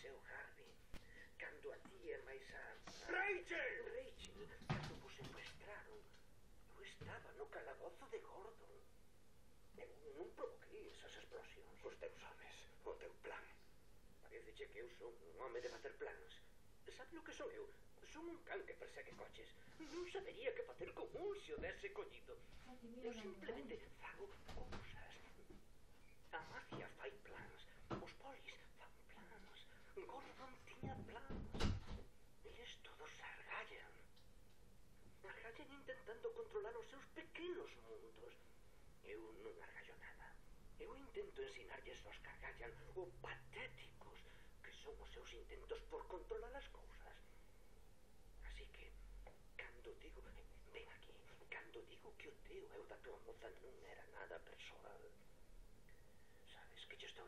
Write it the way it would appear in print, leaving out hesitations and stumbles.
seu Harvey. Cando a ti e máis a... Rachel! Rachel, cando vos secuestraron, eu estaba no calabozo de Gordon. Eu non provoquei esas explosións. Os teus homes, o teu plan. Pareceche que eu son un home de facer planos. Sabe o que son eu? Son un can que persegue coches. Non sabería que facer con un se o dese collido. Eu simplemente fago cousas. A mafia fai plans. Os polis fan plans. Gordon tiña plans. Eles todos argallan. Argallan intentando controlar os seus pequenos mundos. Eu non argallo nada. Eu intento ensinarlles aos que argallan o patéticos que son os seus intentos por controlar as cousas. Así que, cando digo... Ven aquí. Cando digo que o teo e o da tua moza non era nada persoal, sabes que che estou